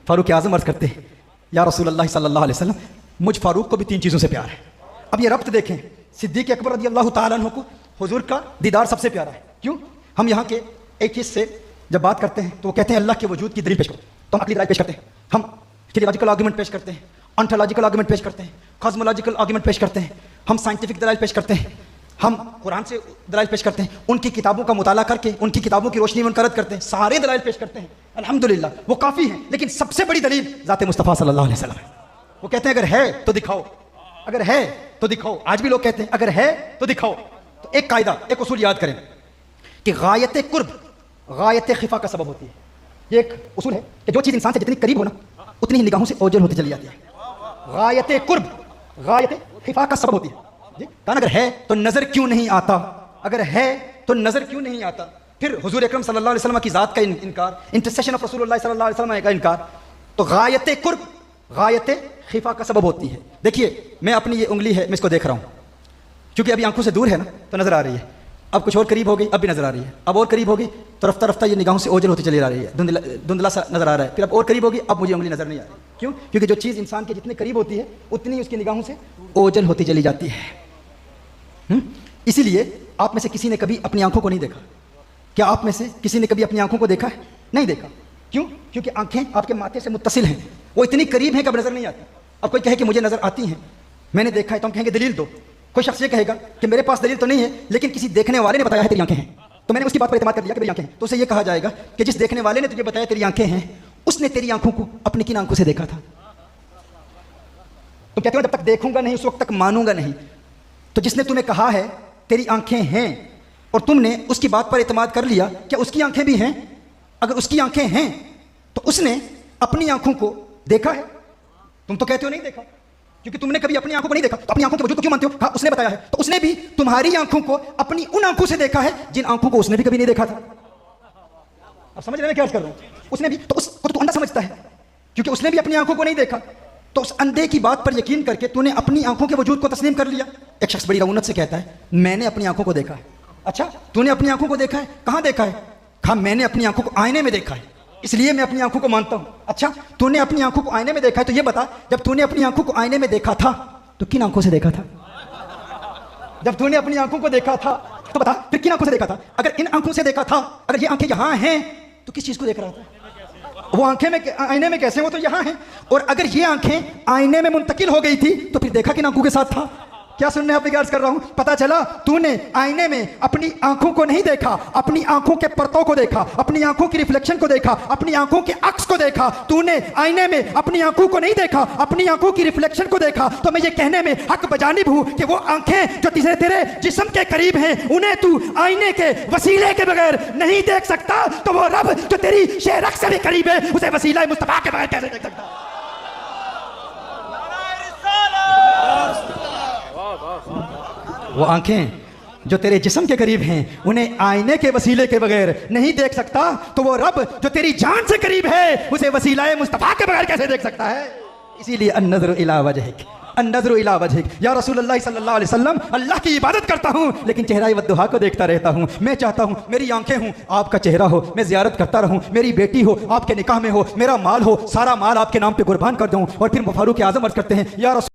फारूक आज़म अर्ज़ करते हैं, या रसूलल्लाह सल्लल्लाहु अलैहि वसल्लम, मुझ फारूक को भी 3 चीज़ों से प्यार है। अब ये रब्त देखें, सिद्दीक़ अकबर रज़ी अल्लाह ताला अन्हु को हुजूर का दीदार सबसे प्यारा है। क्यों? हम यहाँ के एक चीज़ से जब बात करते हैं तो वो कहते हैं अल्लाह के वजूद की दलील पेश करो, तो हम अकली दलाइल पेश करते हैं, हम थियोलॉजिकल आर्गूमेंट पेश करते हैं, ऑन्टोलॉजिकल आर्गूमेंट पेश करते हैं, कॉस्मोलॉजिकल आर्गूमेंट पेश करते हैं, हम साइंटिफिक दलाइल पेश करते हैं, हम कुरान से दलाइल पेश करते हैं, उनकी किताबों का मुताला करके उनकी किताबों की रोशनी में उनका रद्द करते हैं, सारे दलाइल पेश करते हैं। अल्हम्दुलिल्लाह वो काफ़ी हैं, लेकिन सबसे बड़ी दलील ज़ात मुस्तफ़ा सल्लल्लाहु अलैहि वसल्लम है। वो कहते हैं अगर है तो दिखाओ, अगर है तो दिखाओ। आज भी लोग कहते हैं अगर है तो दिखाओ। तो एक कायदा, एक उसूल याद करें कि गायत कुर्ब गायत खिफा का सबब होती है। ये एक उसूल है कि जो चीज़ इंसान से जितनी करीब हो ना उतनी ही निगाहों से ओझल होती चली जाती है। गायत कुर्ब गायत खिफा का सबब होती है जी। कहा अगर है तो नजर क्यों नहीं आता, अगर है तो नजर क्यों नहीं आता। फिर हुजूर अकरम सल्लल्लाहु अलैहि वसल्लम की ज़ात का इनकार, इंटरसेशन ऑफ रसूलुल्लाह सल्लल्लाहु अलैहि वसल्लम का इनकार, तो गायत कुर्ब गायत खिफा का सबब होती है। देखिए मैं अपनी ये उंगली है, मैं इसको देख रहा हूँ, क्योंकि अभी आंखों से दूर है ना तो नजर आ रही है, अब कुछ और करीब हो गई अब भी नजर आ रही है, अब और करीब होगी तो रफ्ता रफ्ता ये निगाहों से ओझल होती चली आ रही है, धुंधला सा नजर आ रहा है, फिर अब और करीब होगी, अब मुझे उंगली नजर नहीं आ रही। क्यों? क्योंकि जो चीज़ इंसान के जितने करीब होती है उतनी उसकी निगाहों से ओझल होती चली जाती है। इसीलिए आप में से किसी ने कभी अपनी आंखों को नहीं देखा? क्या आप में से किसी ने कभी अपनी आंखों को देखा है? नहीं देखा। क्यों? क्योंकि आंखें आपके माथे से मुत्तसिल हैं, वो इतनी करीब हैं कि अब नजर नहीं आती। अब कोई कहे कि मुझे नजर आती हैं, मैंने देखा है, तो हम कहेंगे दलील दो। कोई शख्स ये कहेगा कि मेरे पास दलील तो नहीं है, लेकिन किसी देखने वाले ने बताया है तेरी आंखें हैं, तो मैंने उसकी बात पर इत्मीनान कर लिया कि मेरी आंखें हैं, तो उसे ये कहा जाएगा कि जिस देखने वाले ने तुझे बताया तेरी आंखें हैं, उसने तेरी आंखों को अपनी किन आंखों से देखा था। तुम कहते हो जब तक देखूंगा नहीं उस वक्त तक मानूंगा नहीं। तो जिसने तुम्हें कहा है तेरी आंखें हैं और तुमने उसकी बात पर इत्मीनान कर लिया, क्या उसकी आंखें भी हैं? अगर उसकी आंखें हैं तो उसने अपनी आंखों को देखा है। तुम तो कहते हो नहीं देखा, क्योंकि तुमने कभी अपनी आंखों को नहीं देखा, तो अपनी आंखों के वजूद को क्यों मानते हो? हाँ उसने बताया है, तो उसने भी तुम्हारी आंखों को अपनी उन आंखों से देखा है जिन आंखों को उसने भी कभी नहीं देखा था। अब समझ रहे हैं क्या कर रहा हूं? उसने भी, तो उसको तो अंधा समझता है क्योंकि उसने भी अपनी आंखों को नहीं देखा, तो उस अंधे की बात पर यकीन करके तूने अपनी आंखों के वजूद को तस्लीम कर लिया। एक शख्स बड़ी रऊनत से कहता है मैंने अपनी आंखों को देखा है। अच्छा तूने अपनी आंखों को देखा है? कहां देखा है? कहा मैंने अपनी आंखों को आईने में देखा है, इसलिए मैं अपनी आंखों को मानता हूं। अच्छा तूने अपनी आंखों को आईने में देखा है, तो ये बता जब तूने अपनी आंखों को आईने में देखा था तो किन आंखों से देखा था? जब तूने अपनी आंखों को देखा था तो बता फिर किन आंखों से देखा था? अगर इन आंखों से देखा था, अगर ये आंखें यहां हैं तो किस चीज को देख रहा था? वो आंखें में आईने में कैसे? वो तो यहां हैं। और अगर ये आंखें आईने में मुंतकिल हो गई थी तो फिर देखा किन आंखों के साथ था? क्या सुनने आप अर्ज कर रहा हूं? पता चला तूने आईने में अपनी आंखों को नहीं देखा, अपनी आंखों के परतों को देखा, अपनी आंखों की रिफ्लेक्शन को देखा, अपनी आंखों के अक्स को देखा। तूने आईने में अपनी आंखों को नहीं देखा, अपनी आंखों की रिफ्लेक्शन को देखा। तो मैं ये कहने में हक बजानिब हूं कि वो आंखें जो तेरे जिस्म के करीब हैं उन्हें तू आईने के वसीले के बगैर नहीं देख सकता, तो वो रब जो तेरी शेरक से भी करीब है उसे वसीला मुस्तफा के बगैर कैसे देख सकता? वो आंखें जो तेरे जिस्म के करीब हैं उन्हें आईने के वसीले के बगैर नहीं देख सकता, तो वो रब जो तेरी जान से करीब है उसे वसीला मुस्तफा के बगैर कैसे देख सकता है? इसीलिए अन्नज़्रु इला वजहिक, अन्नज़्रु इला वजहिक। या रसूलुल्लाह सल्लल्लाहु अलैहि वसल्लम, अल्लाह की इबादत करता हूँ लेकिन चेहरा वद्दुहा को देखता रहता हूँ। मैं चाहता हूँ मेरी आंखें हूँ, आपका चेहरा हो, मैं ज़ियारत करता रहूँ, मेरी बेटी हो, आपके निकाह में हो, मेरा माल हो, सारा माल आपके नाम पे कुर्बान कर दूँ। और फिर फारूक आज़म अर्ज़ करते हैं या रसूल